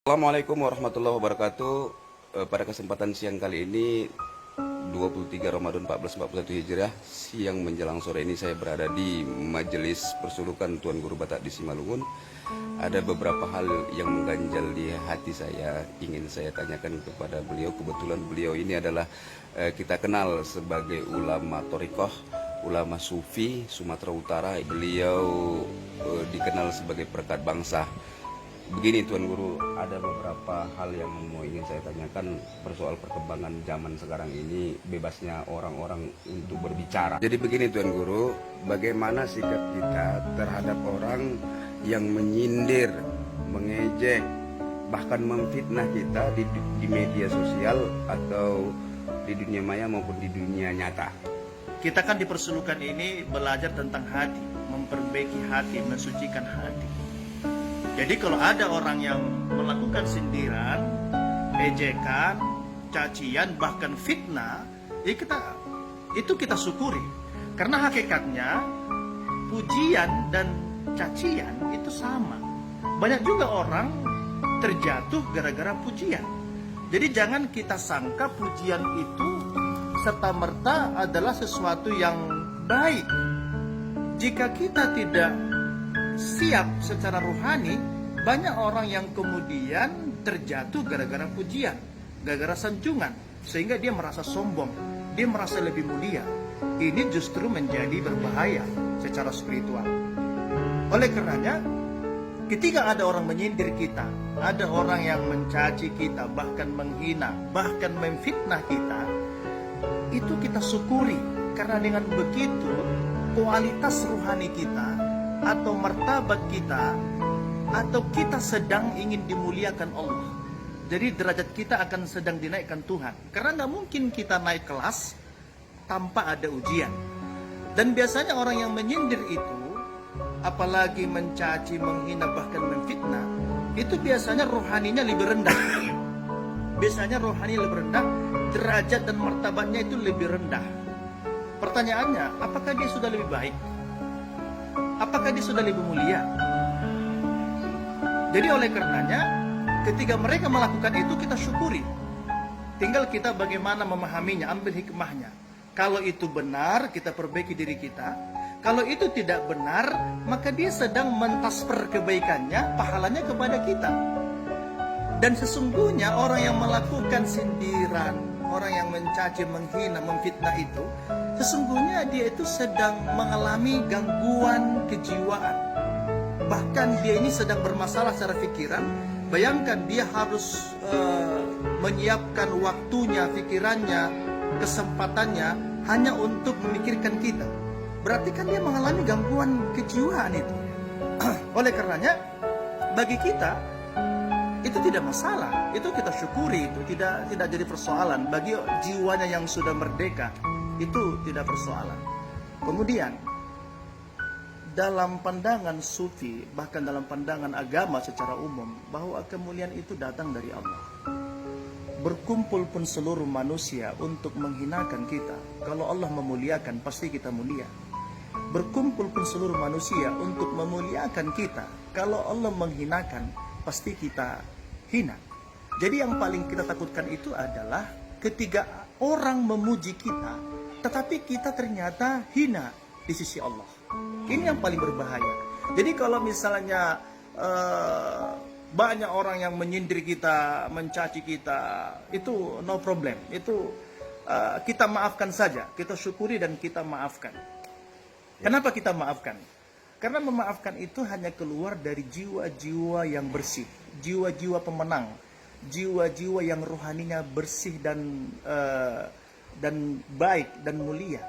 Assalamualaikum warahmatullahi wabarakatuh. Pada kesempatan siang kali ini 23 Ramadan 1441 Hijriah, siang menjelang sore ini saya berada di Majelis Persulukan Tuan Guru Batak di Simalungun. Ada beberapa hal yang mengganjal di hati saya, ingin saya tanyakan kepada beliau. Kebetulan beliau ini adalah kita kenal sebagai ulama Thorikoh, ulama Sufi Sumatera Utara. Beliau dikenal sebagai perekat bangsa. Begini Tuan Guru, ada beberapa hal yang ingin saya tanyakan persoal perkembangan zaman sekarang ini, bebasnya orang-orang untuk berbicara. Jadi begini Tuan Guru, bagaimana sikap kita terhadap orang yang menyindir, mengejek, bahkan memfitnah kita di media sosial atau di dunia maya maupun di dunia nyata. Kita kan dipersulukan ini belajar tentang hati, memperbaiki hati, mensucikan hati. Jadi kalau ada orang yang melakukan sindiran, ejekan, cacian, bahkan fitnah, ya kita syukuri. Karena hakikatnya pujian dan cacian itu sama. Banyak juga orang terjatuh gara-gara pujian. Jadi jangan kita sangka pujian itu serta-merta adalah sesuatu yang baik. Jika kita tidak siap secara rohani, banyak orang yang kemudian terjatuh gara-gara pujian, gara-gara sanjungan, sehingga dia merasa sombong, dia merasa lebih mulia. Ini justru menjadi berbahaya secara spiritual. Oleh karenanya, ketika ada orang menyindir kita, ada orang yang mencaci kita, bahkan menghina, bahkan memfitnah kita, itu kita syukuri. Karena dengan begitu, kualitas rohani kita atau martabat kita, atau kita sedang ingin dimuliakan Allah. Jadi derajat kita akan sedang dinaikkan Tuhan. Karena nggak mungkin kita naik kelas tanpa ada ujian. Dan biasanya orang yang menyindir itu, apalagi mencaci, menghina, bahkan memfitnah, itu biasanya rohaninya lebih rendah. Biasanya rohani lebih rendah, derajat dan martabatnya itu lebih rendah. Pertanyaannya, apakah dia sudah lebih baik? Apakah dia sudah lebih mulia? Jadi oleh karenanya, ketika mereka melakukan itu, kita syukuri. Tinggal kita bagaimana memahaminya, ambil hikmahnya. Kalau itu benar, kita perbaiki diri kita. Kalau itu tidak benar, maka dia sedang mentransfer kebaikannya, pahalanya kepada kita. Dan sesungguhnya orang yang melakukan sindiran, orang yang mencaci, menghina, memfitnah itu, sesungguhnya dia itu sedang mengalami gangguan kejiwaan. Bahkan dia ini sedang bermasalah secara pikiran. Bayangkan dia harus menyiapkan waktunya, pikirannya, kesempatannya hanya untuk memikirkan kita. Berarti kan dia mengalami gangguan kejiwaan itu. Oleh karenanya, bagi kita itu tidak masalah. Itu kita syukuri, itu tidak jadi persoalan. Bagi jiwanya yang sudah merdeka, itu tidak persoalan. Kemudian dalam pandangan sufi, bahkan dalam pandangan agama secara umum, bahwa kemuliaan itu datang dari Allah. Berkumpul pun seluruh manusia untuk menghinakan kita, kalau Allah memuliakan pasti kita mulia. Berkumpul pun seluruh manusia untuk memuliakan kita, kalau Allah menghinakan pasti kita hina. Jadi yang paling kita takutkan itu adalah ketika orang memuji kita, tetapi kita ternyata hina di sisi Allah. Ini yang paling berbahaya. Jadi kalau misalnya banyak orang yang menyindir kita, mencaci kita, itu no problem. Itu kita maafkan saja, kita syukuri dan kita maafkan. Kenapa kita maafkan? Karena memaafkan itu hanya keluar dari jiwa-jiwa yang bersih, jiwa-jiwa pemenang, jiwa-jiwa yang rohaninya bersih dan baik dan mulia.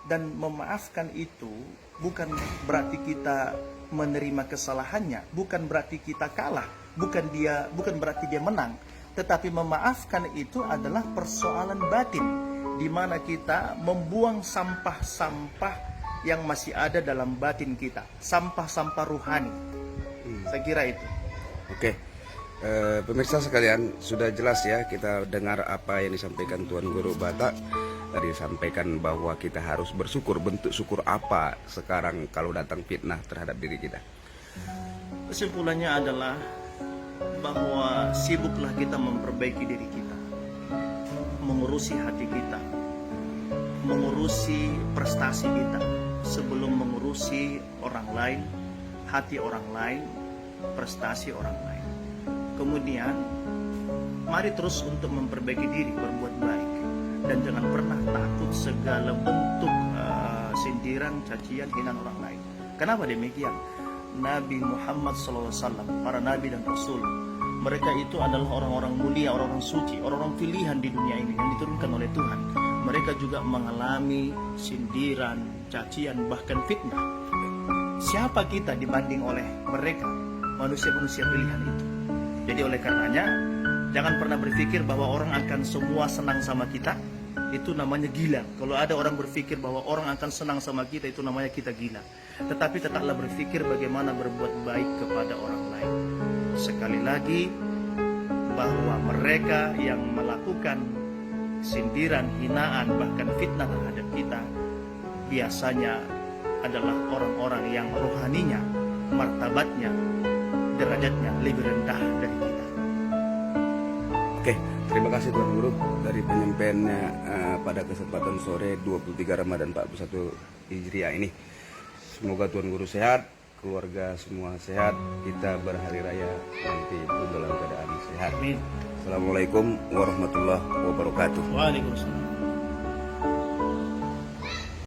Dan memaafkan itu bukan berarti kita menerima kesalahannya, bukan berarti kita kalah, bukan berarti dia menang. Tetapi memaafkan itu adalah persoalan batin, di mana kita membuang sampah-sampah yang masih ada dalam batin kita, sampah-sampah rohani. Saya kira itu. Oke. Pemirsa sekalian, sudah jelas ya kita dengar apa yang disampaikan Tuan Guru Batak. Tadi disampaikan bahwa kita harus bersyukur. Bentuk syukur apa sekarang kalau datang fitnah terhadap diri kita? Kesimpulannya adalah bahwa sibuklah kita memperbaiki diri kita, mengurusi hati kita, mengurusi prestasi kita sebelum mengurusi orang lain, hati orang lain, prestasi orang lain. Kemudian mari terus untuk memperbaiki diri, berbuat baik, dan jangan pernah takut segala bentuk sindiran, cacian, hinaan orang lain. Kenapa demikian? Nabi Muhammad SAW, para nabi dan rasul, mereka itu adalah orang-orang mulia, orang-orang suci, orang-orang pilihan di dunia ini yang diturunkan oleh Tuhan. Mereka juga mengalami sindiran, cacian, bahkan fitnah. Siapa kita dibanding oleh mereka, manusia-manusia pilihan itu? Jadi oleh karenanya, jangan pernah berpikir bahwa orang akan semua senang sama kita. Itu namanya gila. Kalau ada orang berpikir bahwa orang akan senang sama kita, itu namanya kita gila. Tetapi tetaplah berpikir bagaimana berbuat baik kepada orang lain. Sekali lagi, bahwa mereka yang melakukan sindiran, hinaan, bahkan fitnah terhadap kita biasanya adalah orang-orang yang rohaninya, martabatnya, derajatnya lebih rendah dari kita. Oke, terima kasih Tuan Guru dari penyampaiannya pada kesempatan sore 23 Ramadan 41 Hijriah ini. Semoga Tuan Guru sehat, keluarga semua sehat, kita berhari raya nanti pun dalam keadaan sehat. Amin. Assalamualaikum warahmatullahi wabarakatuh. Waalaikumsalam.